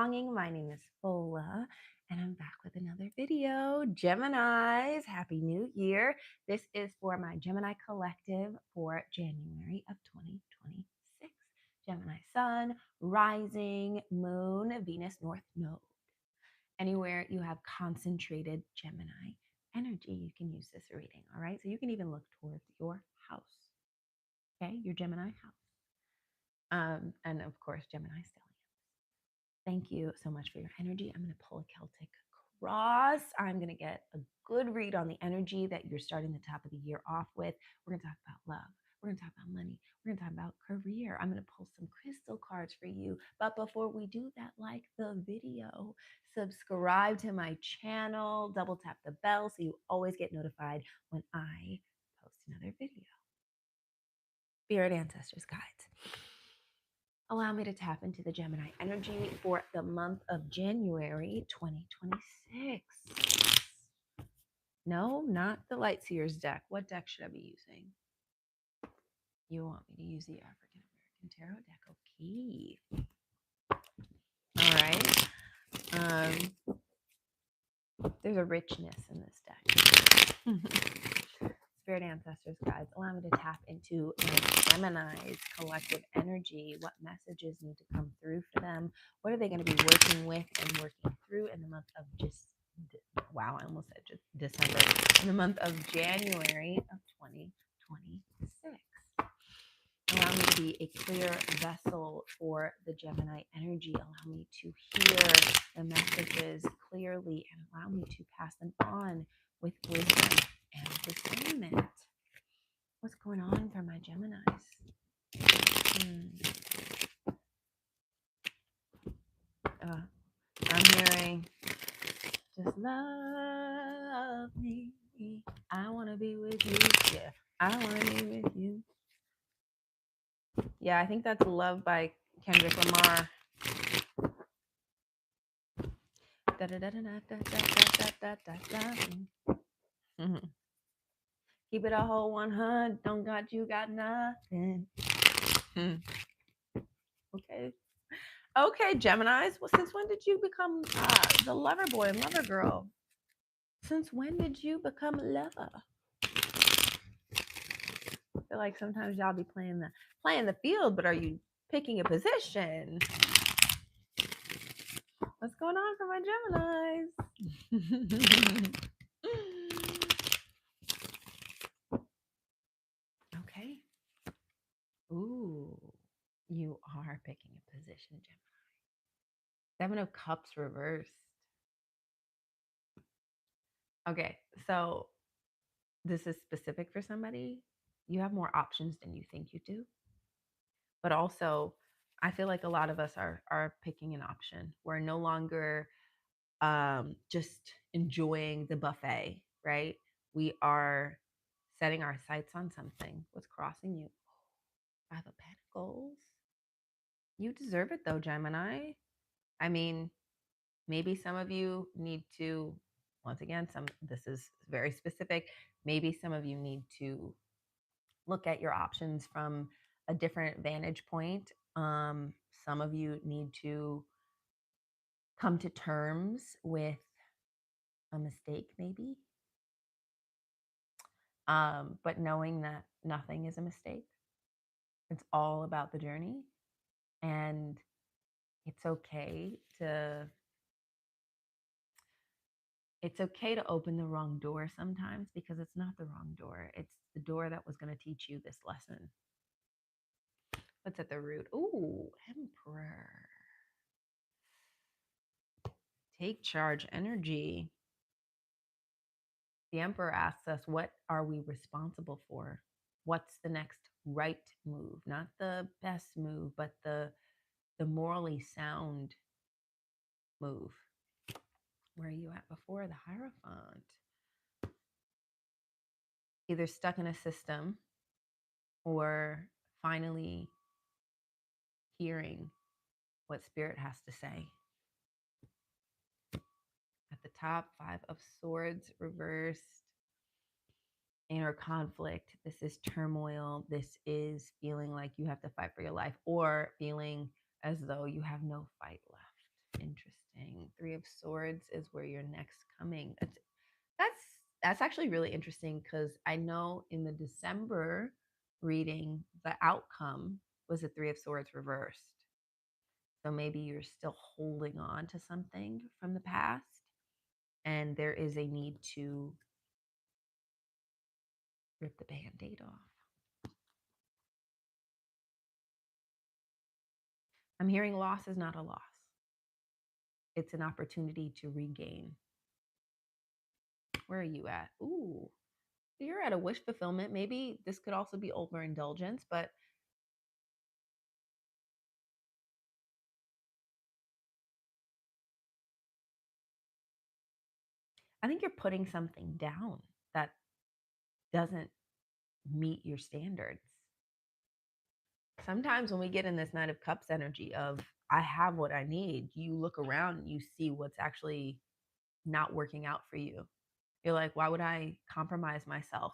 belonging. My name is Fola, and I'm back with another video. Geminis, Happy New Year. This is for my Gemini collective for January of 2026. Gemini Sun, Rising, Moon, Venus, North Node. Anywhere you have concentrated Gemini energy, you can use this reading, all right? So you can even look towards your house, okay? Your Gemini house. And of course, Gemini stellium. Thank you so much for your energy. I'm going to pull a Celtic cross. I'm going to get a good read on the energy that you're starting the top of the year off with. We're going to talk about love. We're going to talk about money. We're going to talk about career. I'm going to pull some crystal cards for you. But before we do that, like the video, subscribe to my channel, double tap the bell so you always get notified when I post another video. Spirit ancestors, guides, allow me to tap into the Gemini energy for the month of January 2026. No, not the Light Seers deck. What deck should I be using? You want me to use the African American Tarot deck. Okay. All right. There's a richness in this deck. Spirit ancestors, guides, allow me to tap into Gemini's collective energy. What messages need to come through for them? What are they going to be working with and working through in the month of I almost said just December. In the month of January of 2026. Allow me to be a clear vessel for the Gemini energy. Allow me to hear the messages clearly and allow me to pass them on with wisdom and discernment. What's going on for my Geminis? I'm hearing, just love me. I want to be with you. Yeah, I want to be with you. Yeah, I think that's Love by Kendrick Lamar. Keep it a whole 100. Don't got you got nothing. Okay, Geminis. Well, since when did you become the lover boy and lover girl? Since when did you become a lover? I feel like sometimes y'all be playing the field, but are you picking a position? What's going on for my Geminis? Okay. Ooh, you are picking a position, Gemini. 7 of Cups reversed. Okay, so this is specific for somebody. You have more options than you think you do. But also, I feel like a lot of us are picking an option. We're no longer just enjoying the buffet, right? We are setting our sights on something. What's crossing you? 5 of Pentacles. You deserve it though, Gemini. I mean, maybe some of you need to, once again, this is very specific. Maybe some of you need to look at your options from a different vantage point. Some of you need to come to terms with a mistake, maybe. But knowing that nothing is a mistake, it's all about the journey, and it's okay to open the wrong door sometimes, because it's not the wrong door. It's the door that was going to teach you this lesson. What's at the root? Ooh, Emperor. Take charge energy. The Emperor asks us, what are we responsible for? What's the next right move? Not the best move, but the morally sound move. Where are you at before? The Hierophant. Either stuck in a system or finally hearing what Spirit has to say. At the top, 5 of Swords reversed. Inner conflict. This is turmoil. This is feeling like you have to fight for your life, or feeling as though you have no fight left. Three of Swords is where you're next coming. That's that's actually really interesting because I know in the December reading, the outcome was the Three of Swords reversed. So maybe you're still holding on to something from the past, and there is a need to rip the band aid off. I'm hearing loss is not a loss, it's an opportunity to regain. Where are you at? Ooh, you're at a wish fulfillment. Maybe this could also be overindulgence, but I think you're putting something down that doesn't meet your standards. Sometimes when we get in this Knight of Cups energy of, I have what I need, you look around and you see what's actually not working out for you. You're like, why would I compromise myself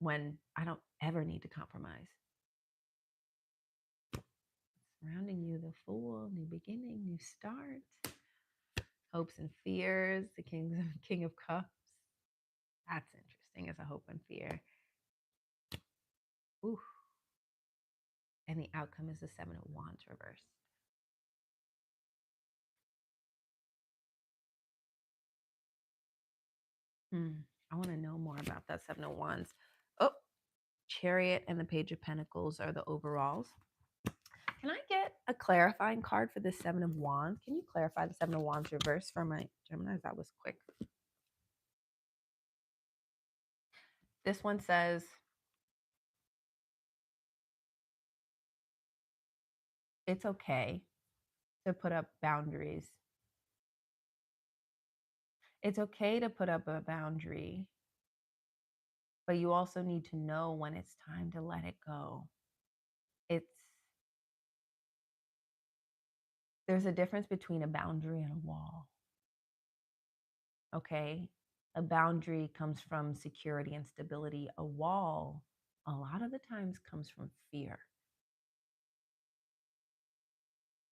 when I don't ever need to compromise? Surrounding you, the Fool, new beginning, new start, hopes and fears, the King of Cups. That's interesting as a hope and fear. Ooh. And the outcome is the Seven of Wands reversed. I want to know more about that Seven of Wands. Oh, Chariot and the Page of Pentacles are the overalls. Can I get a clarifying card for the Seven of Wands? Can you clarify the Seven of Wands reverse for my Geminis? That was quick. This one says, it's okay to put up boundaries. It's okay to put up a boundary, but you also need to know when it's time to let it go. It's There's a difference between a boundary and a wall. Okay? A boundary comes from security and stability. A wall, a lot of the times, comes from fear.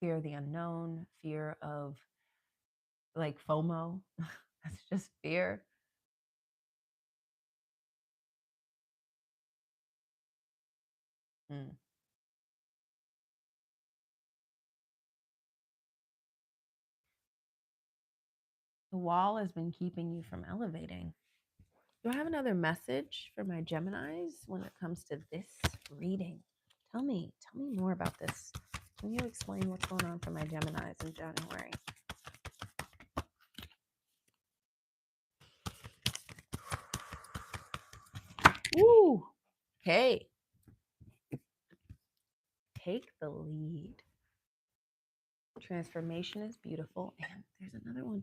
Fear of the unknown, fear of like FOMO. That's just fear. Mm. The wall has been keeping you from elevating. Do I have another message for my Geminis when it comes to this reading? Tell me more about this. Can you explain what's going on for my Geminis in January? Woo! Okay. Take the lead. Transformation is beautiful. And there's another one.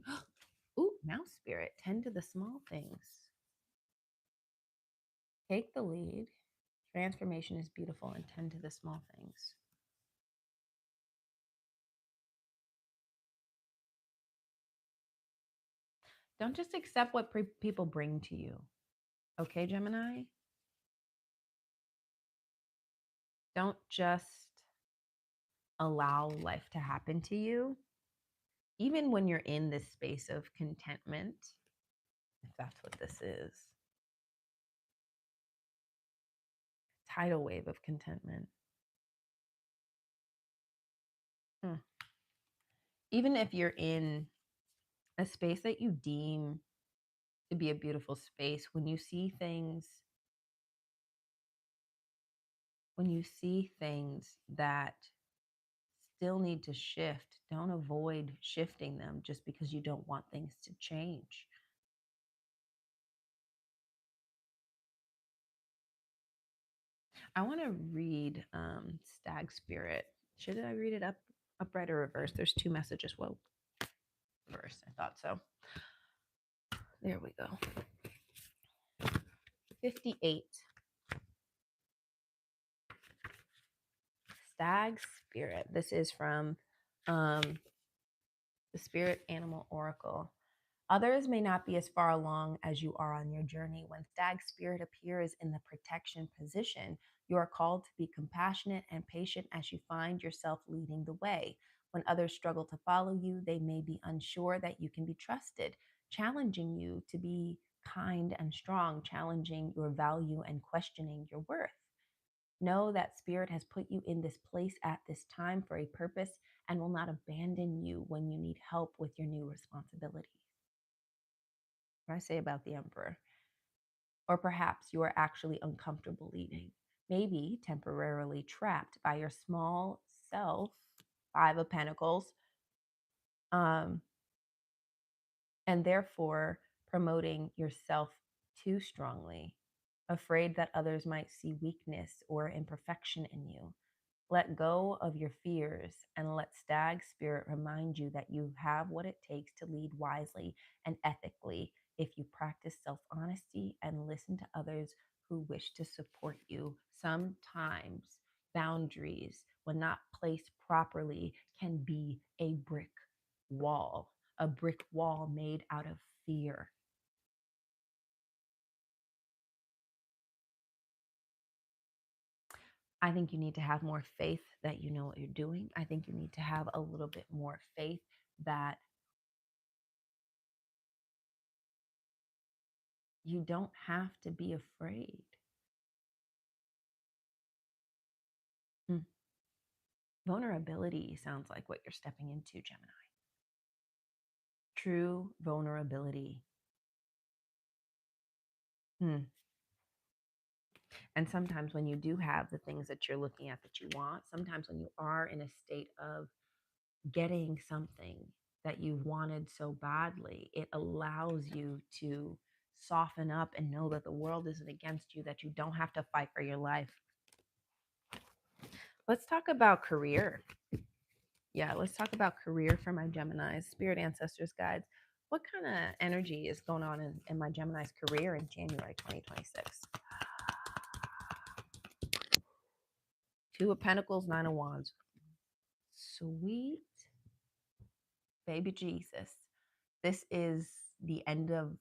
Ooh, mouse spirit. Tend to the small things. Take the lead. Transformation is beautiful and tend to the small things. Don't just accept what people bring to you. Okay, Gemini? Don't just allow life to happen to you. Even when you're in this space of contentment, if that's what this is, tidal wave of contentment. Even if you're in a space that you deem to be a beautiful space, when you see things that still need to shift, don't avoid shifting them just because you don't want things to change. I want to read Stag Spirit. Should I read it upright or reverse? There's two messages. Whoa, reverse. I thought so. There we go. 58. Stag Spirit. This is from the Spirit Animal Oracle. Others may not be as far along as you are on your journey. When Stag Spirit appears in the protection position, you are called to be compassionate and patient as you find yourself leading the way. When others struggle to follow you, they may be unsure that you can be trusted, challenging you to be kind and strong, challenging your value and questioning your worth. Know that Spirit has put you in this place at this time for a purpose and will not abandon you when you need help with your new responsibilities. What I say about the Emperor. Or perhaps you are actually uncomfortable leading, maybe temporarily trapped by your small self, Five of Pentacles, um, and therefore promoting yourself too strongly, afraid that others might see weakness or imperfection in you. Let go of your fears and let Stag Spirit remind you that you have what it takes to lead wisely and ethically if you practice self honesty and listen to others who wish to support you. Sometimes boundaries, when not placed properly, can be a brick wall made out of fear. I think you need to have more faith that you know what you're doing. I think you need to have a little bit more faith that you don't have to be afraid. Hmm. Vulnerability sounds like what you're stepping into, Gemini. True vulnerability. Hmm. And sometimes when you do have the things that you're looking at that you want, sometimes when you are in a state of getting something that you wanted so badly, it allows you to soften up and know that the world isn't against you, that you don't have to fight for your life. Let's talk about career. Yeah, let's talk about career for my Geminis, spirit ancestors, guides. What kind of energy is going on in my Gemini's career in January 2026? Two of Pentacles, Nine of Wands. Sweet baby Jesus. This is the end of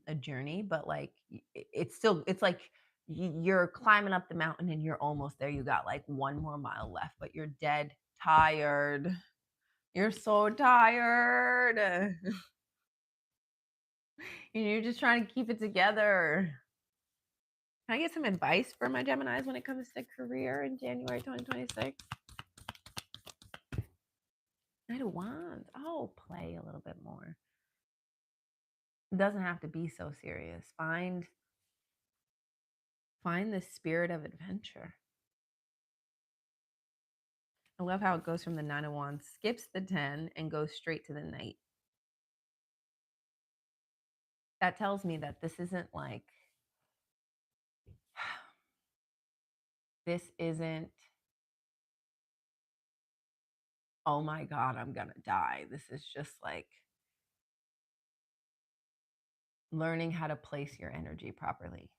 a journey, but like it's like you're climbing up the mountain and you're almost there. You got like 1 more mile left, but you're dead tired. You're so tired. And you're just trying to keep it together. Can I get some advice for my Geminis when it comes to career in January 2026? Knight of Wands. Oh, play a little bit more. It doesn't have to be so serious. Find the spirit of adventure. I love how it goes from the Nine of Wands, skips the 10, and goes straight to the Knight. That tells me that this isn't like, this isn't, oh my God, I'm going to die. This is just like learning how to place your energy properly.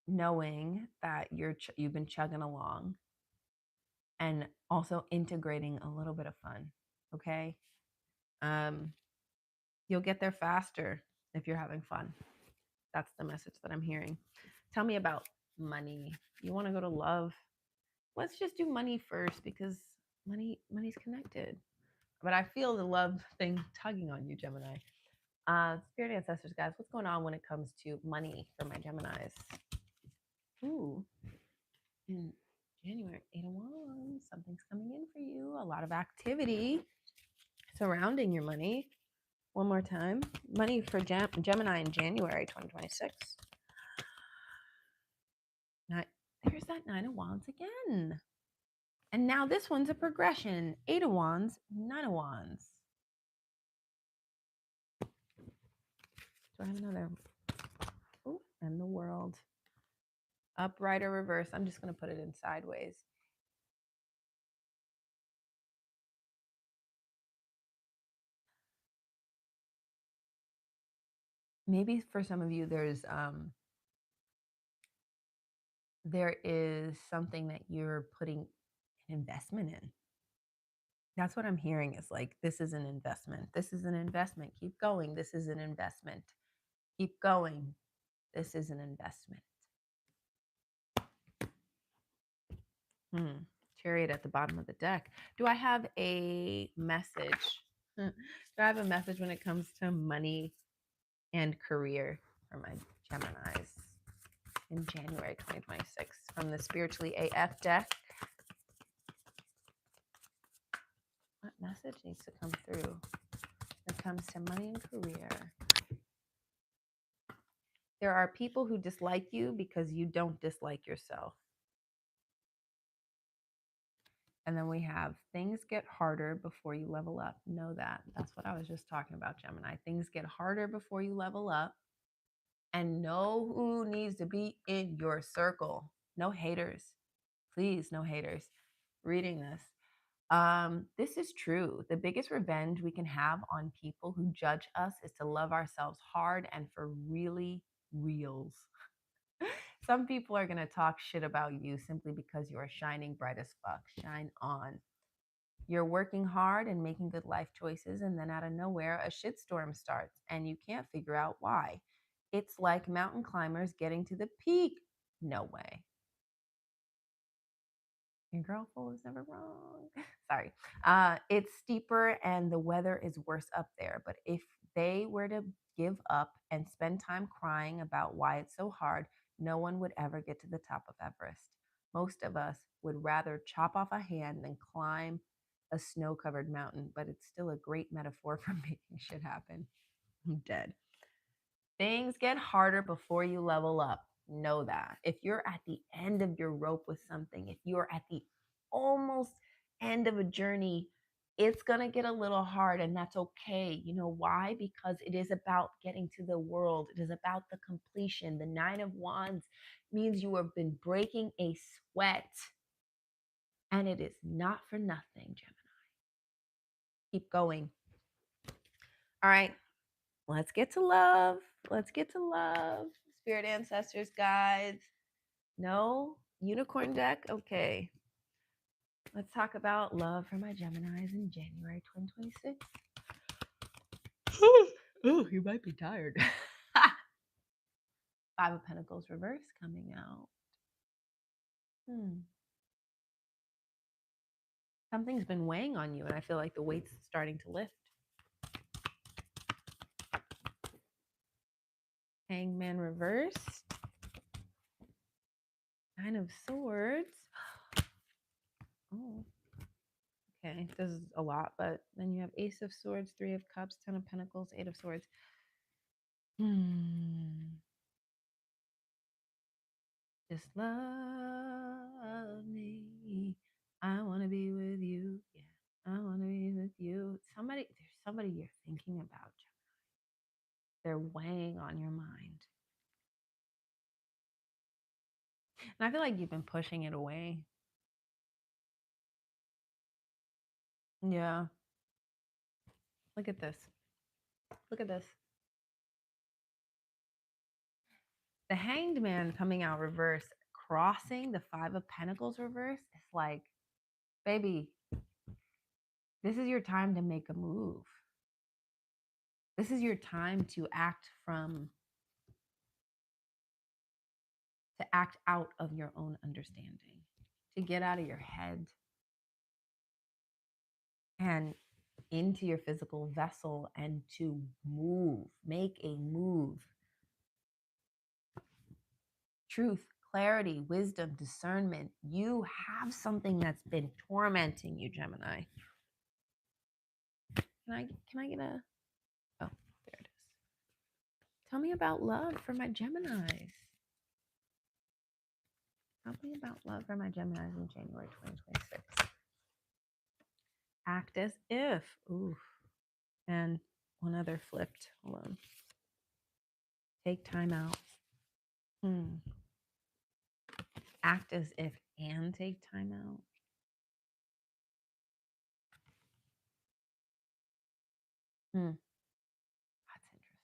Knowing that you've been chugging along and also integrating a little bit of fun, okay? You'll get there faster if you're having fun. That's the message that I'm hearing. Tell me about money. You want to go to love? Let's just do money first because money's connected. But I feel the love thing tugging on you, Gemini. Spirit ancestors, guys, what's going on when it comes to money for my Geminis? Ooh, in January, 8 of Wands, something's coming in for you. A lot of activity surrounding your money. One more time. Money for Gemini in January 2026. There's that Nine of Wands again. And now this one's a progression. 8 of Wands, 9 of Wands. Do I have another? Oh, and the World. Upright or reverse. I'm just going to put it in sideways. Maybe for some of you, there is something that you're putting an investment in. That's what I'm hearing is like, this is an investment. This is an investment. Keep going. This is an investment. Keep going. This is an investment. Chariot at the bottom of the deck. Do I have a message? Do I have a message when it comes to money and career for my Geminis in January 2026 from the Spiritually AF deck? What message needs to come through when it comes to money and career? There are people who dislike you because you don't dislike yourself. And then we have things get harder before you level up. Know that. That's what I was just talking about, Gemini. Things get harder before you level up. And know who needs to be in your circle. No haters. Please, no haters. Reading this. This is true. The biggest revenge we can have on people who judge us is to love ourselves hard and for really reals. Some people are going to talk shit about you simply because you are shining bright as fuck. Shine on. You're working hard and making good life choices, and then out of nowhere, a shitstorm starts, and you can't figure out why. It's like mountain climbers getting to the peak. No way. Your girl fool is never wrong. Sorry. It's steeper and the weather is worse up there. But if they were to give up and spend time crying about why it's so hard, no one would ever get to the top of Everest. Most of us would rather chop off a hand than climb a snow covered mountain, but it's still a great metaphor for making shit happen. I'm dead. Things get harder before you level up. Know that. If you're at the end of your rope with something, if you're at the almost end of a journey, it's going to get a little hard, and that's okay. You know why? Because it is about getting to the world. It is about the completion. The Nine of Wands means you have been breaking a sweat, and it is not for nothing, Gemini. Keep going. All right. Let's get to love. Let's get to love. Spirit ancestors, guides. No unicorn deck. Okay. Let's talk about love for my Geminis in January 2026. Oh, you might be tired. Five of Pentacles reverse coming out. Something's been weighing on you, and I feel like the weight's starting to lift. Hangman reversed. Nine of Swords. Oh, okay. This is a lot, but then you have Ace of Swords, Three of Cups, Ten of Pentacles, Eight of Swords. Just love me. I want to be with you. Yeah, I want to be with you. There's somebody you're thinking about. They're weighing on your mind. And I feel like you've been pushing it away. Yeah. Look at this. Look at this. The Hanged Man coming out reverse, crossing the Five of Pentacles reverse. It's like, baby, this is your time to make a move. This is your time to act out of your own understanding, to get out of your head and into your physical vessel and to move, make a move. Truth, clarity, wisdom, discernment. You have something that's been tormenting you, Gemini. Can I get a, oh, there it is. Tell me about love for my Geminis. Tell me about love for my Geminis in January 2026. Act as if. Ooh. And one other flipped. Hold on. Take time out. Act as if and take time out. That's interesting.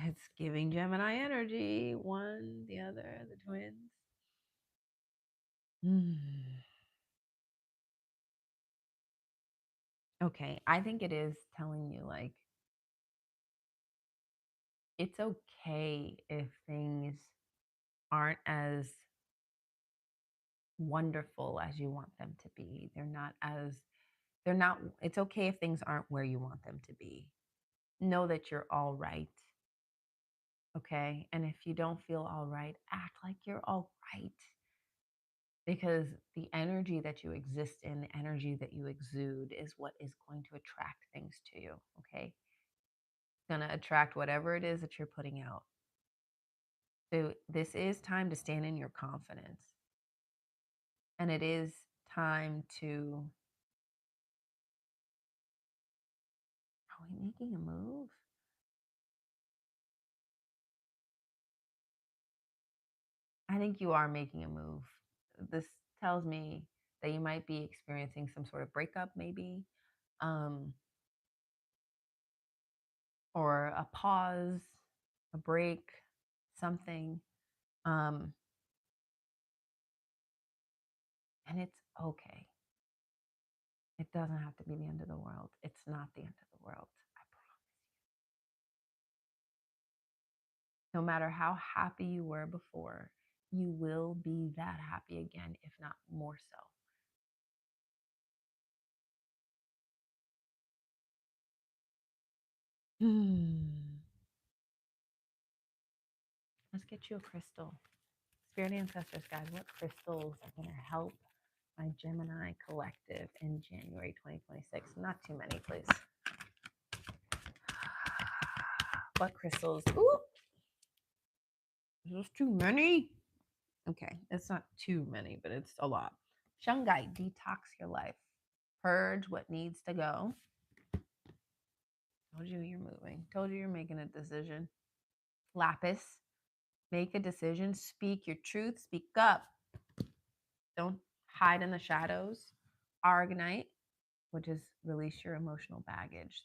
It's giving Gemini energy. One, the other, the twins. Okay, I think it is telling you like it's okay if things aren't as wonderful as you want them to be. They're not, it's okay if things aren't where you want them to be. Know that you're all right. Okay. And if you don't feel all right, act like you're all right, because the energy that you exist in, the energy that you exude is what is going to attract things to you. Okay. It's going to attract whatever it is that you're putting out. So this is time to stand in your confidence. And it is time to, are we making a move? I think you are making a move. This tells me that you might be experiencing some sort of breakup, maybe, um, or a pause, a break, something. Um, and it's okay. It doesn't have to be the end of the world. It's not the end of the world. I promise. No matter how happy you were before, you will be that happy again, if not more so. Let's get you a crystal. Spirit ancestors, guys, what crystals are going to help my Gemini collective in January 2026? Not too many, please. What crystals? Ooh, is this too many? Okay, it's not too many, but it's a lot. Shungite, detox your life. Purge what needs to go. Told you you're moving. Told you you're making a decision. Lapis, make a decision. Speak your truth. Speak up. Don't hide in the shadows. Argonite, which is release your emotional baggage.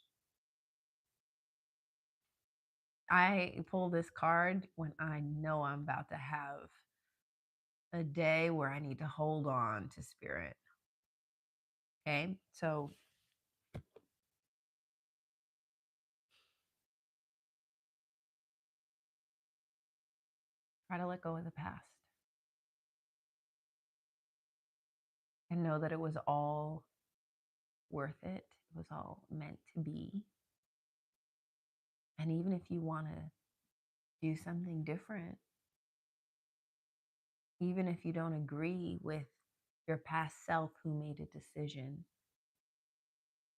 I pull this card when I know I'm about to have a day where I need to hold on to spirit. Okay, so try to let go of the past and know that it was all worth it. It was all meant to be. And even if you want to do something different, even if you don't agree with your past self who made a decision,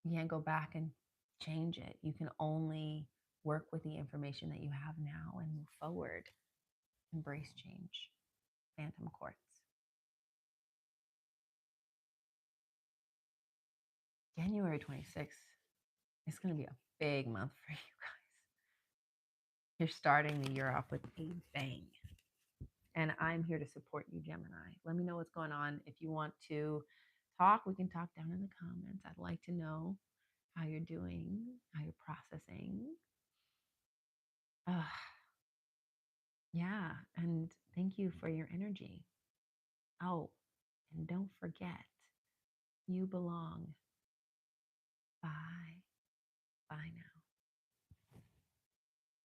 you can't go back and change it. You can only work with the information that you have now and move forward. Embrace change. Phantom quartz. January 26th is going to be a big month for you guys. You're starting the year off with a bang. And I'm here to support you, Gemini. Let me know what's going on. If you want to talk, we can talk down in the comments. I'd like to know how you're doing, how you're processing. Yeah. And thank you for your energy. Oh, and don't forget, you belong. Bye. Bye now.